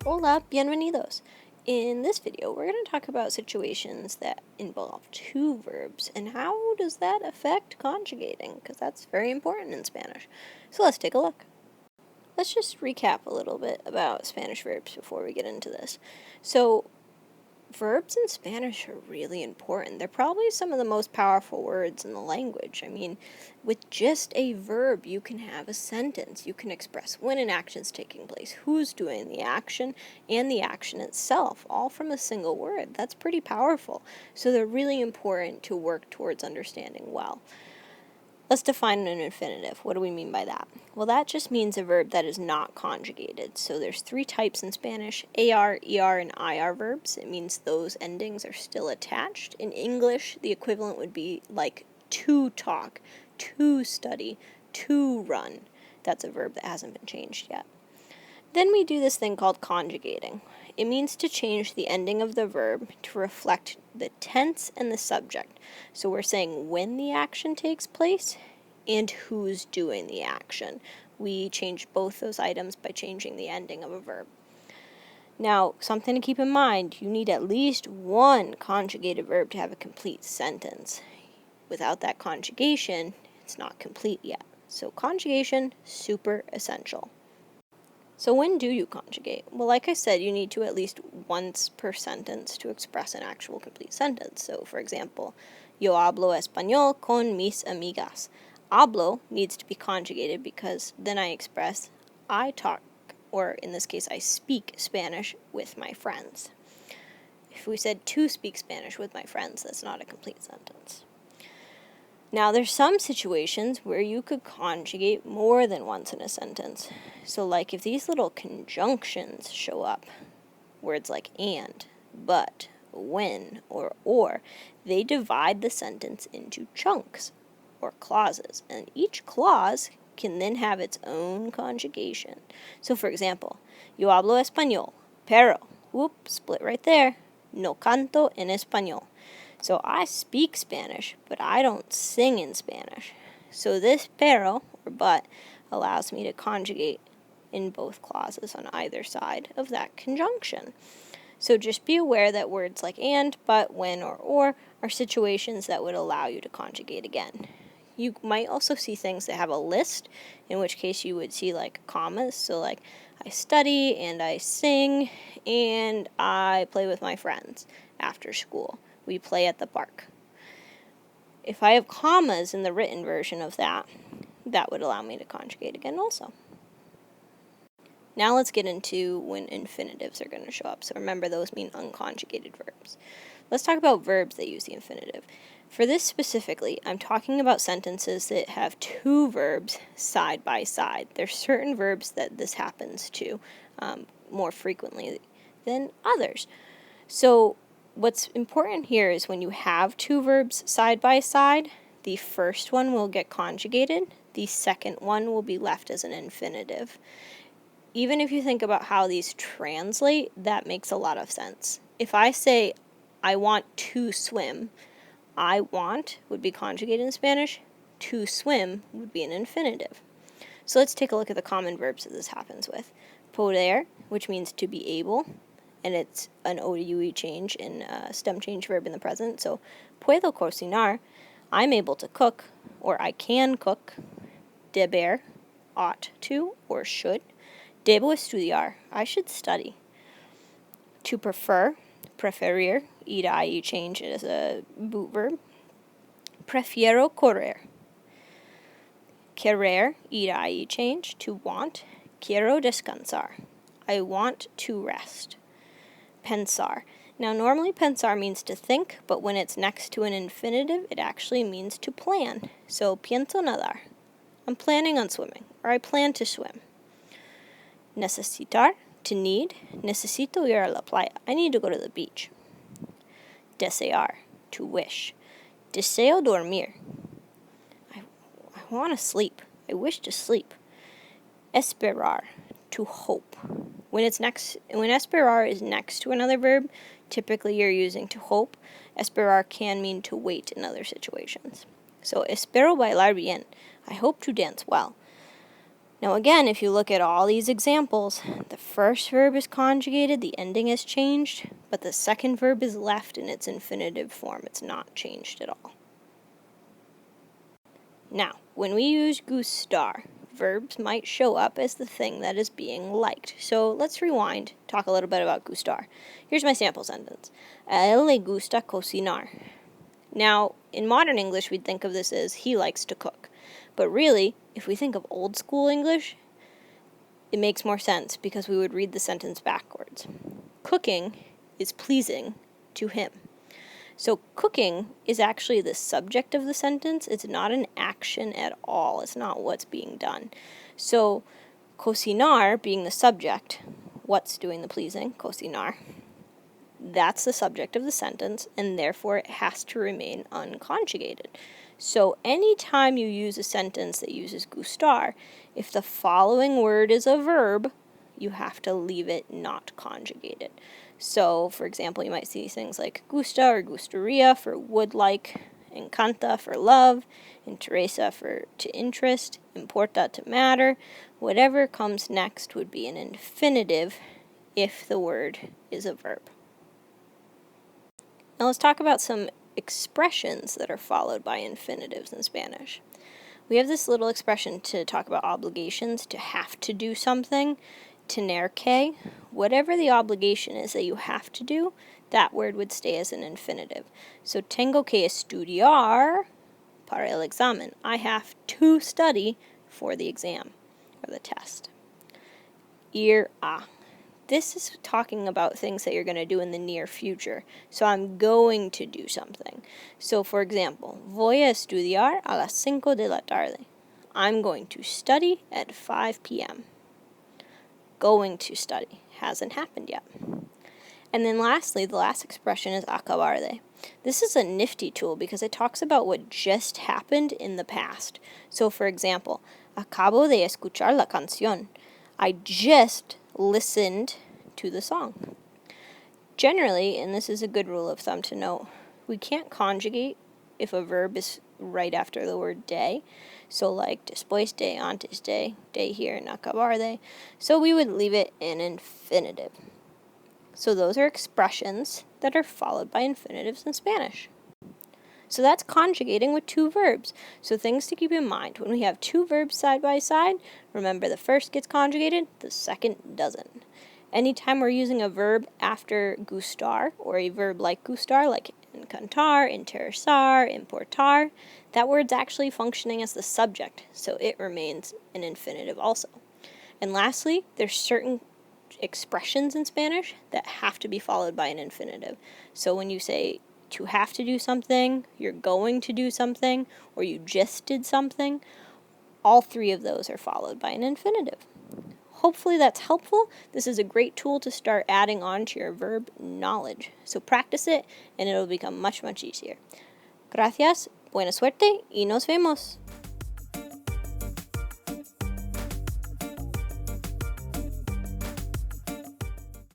Hola, bienvenidos. In this video, we're going to talk about situations that involve two verbs and how does that affect conjugating, because that's very important in Spanish. So let's take a look. Let's just recap a little bit about Spanish verbs before we get into this. So verbs in Spanish are really important. They're probably some of the most powerful words in the language. I mean, with just a verb, you can have a sentence. You can express when an action's taking place, who's doing the action, and the action itself, all from a single word. That's pretty powerful. So they're really important to work towards understanding well. Let's define an infinitive. What do we mean by that? Well, that just means a verb that is not conjugated. So there's three types in Spanish: AR, ER, and IR verbs. It means those endings are still attached. In English, the equivalent would be like to talk, to study, to run. That's a verb that hasn't been changed yet. Then we do this thing called conjugating. It means to change the ending of the verb to reflect the tense and the subject. So we're saying when the action takes place and who's doing the action. We change both those items by changing the ending of a verb. Now, something to keep in mind, you need at least one conjugated verb to have a complete sentence. Without that conjugation, it's not complete yet. So conjugation, super essential. So when do you conjugate? Well, like I said, you need to at least once per sentence to express an actual complete sentence. So, for example, yo hablo español con mis amigas. Hablo needs to be conjugated because then I express I talk, or in this case, I speak Spanish with my friends. If we said to speak Spanish with my friends, that's not a complete sentence. Now, there's some situations where you could conjugate more than once in a sentence. So, like if these little conjunctions show up, words like and, but, when, or, they divide the sentence into chunks, or clauses, and each clause can then have its own conjugation. So, for example, yo hablo español, pero, split right there, no canto en español. So I speak Spanish, but I don't sing in Spanish. So this pero, or but, allows me to conjugate in both clauses on either side of that conjunction. So just be aware that words like and, but, when, or are situations that would allow you to conjugate again. You might also see things that have a list, in which case you would see like commas. So like I study and I sing and I play with my friends after school. We play at the park. If I have commas in the written version of that, that would allow me to conjugate again also. Now let's get into when infinitives are going to show up. So remember, those mean unconjugated verbs. Let's talk about verbs that use the infinitive. For this specifically, I'm talking about sentences that have two verbs side by side. There's certain verbs that this happens to more frequently than others. So what's important here is when you have two verbs side by side, the first one will get conjugated, the second one will be left as an infinitive. Even if you think about how these translate, that makes a lot of sense. If I say, I want to swim, I want would be conjugated in Spanish, to swim would be an infinitive. So let's take a look at the common verbs that this happens with. Poder, which means to be able, and it's an OUE change in stem change verb in the present. So, puedo cocinar, I'm able to cook, or I can cook. Deber, ought to, or should. Debo estudiar, I should study. To prefer, preferir, IE change is a boot verb. Prefiero correr. Querer, IE change, to want. Quiero descansar, I want to rest. Pensar. Now, normally pensar means to think, but when it's next to an infinitive, it actually means to plan. So, pienso nadar, I'm planning on swimming, or I plan to swim. Necesitar, to need. Necesito ir a la playa, I need to go to the beach. Desear, to wish. Deseo dormir, I want to sleep, I wish to sleep. Esperar, to hope. When esperar is next to another verb, typically you're using to hope. Esperar can mean to wait in other situations. So, espero bailar bien, I hope to dance well. Now again, if you look at all these examples, the first verb is conjugated, the ending is changed, but the second verb is left in its infinitive form. It's not changed at all. Now, when we use GUSTAR, verbs might show up as the thing that is being liked. So let's rewind, talk a little bit about GUSTAR. Here's my sample sentence. A él le gusta cocinar. Now, in modern English, we'd think of this as he likes to cook. But really, if we think of old school English, it makes more sense because we would read the sentence backwards. Cooking is pleasing to him. So cooking is actually the subject of the sentence. It's not an action at all. It's not what's being done. So cocinar being the subject, what's doing the pleasing, cocinar, that's the subject of the sentence, and therefore it has to remain unconjugated. So anytime you use a sentence that uses GUSTAR, if the following word is a verb, you have to leave it not conjugated. So, for example, you might see things like gusta or gustaría for would-like, encanta for love, interesa for to interest, importa to matter. Whatever comes next would be an infinitive if the word is a verb. Now let's talk about some expressions that are followed by infinitives in Spanish. We have this little expression to talk about obligations, to have to do something, tener que. Whatever the obligation is that you have to do, that word would stay as an infinitive. So tengo que estudiar para el examen. I have to study for the exam or the test. Ir a. This is talking about things that you're going to do in the near future. So I'm going to do something. So for example, voy a estudiar a las 5 de la tarde. I'm going to study at 5 p.m. Going to study hasn't happened yet. And then lastly, the last expression is acabar de. This is a nifty tool because it talks about what just happened in the past. So for example, acabo de escuchar la canción. I just listened to the song. Generally, and this is a good rule of thumb to note, we can't conjugate if a verb is right after the word de. So like después de, antes de here, and acabar de. So we would leave it in infinitive. So those are expressions that are followed by infinitives in Spanish. So that's conjugating with two verbs. So things to keep in mind. When we have two verbs side by side, remember the first gets conjugated, the second doesn't. Anytime we're using a verb after gustar, or a verb like gustar, like encantar, interesar, importar, that word's actually functioning as the subject, so it remains an infinitive also. And lastly, there's certain expressions in Spanish that have to be followed by an infinitive. So when you say to have to do something, you're going to do something, or you just did something, all three of those are followed by an infinitive. Hopefully that's helpful. This is a great tool to start adding on to your verb knowledge. So practice it and it'll become much, much easier. Gracias, buena suerte y nos vemos.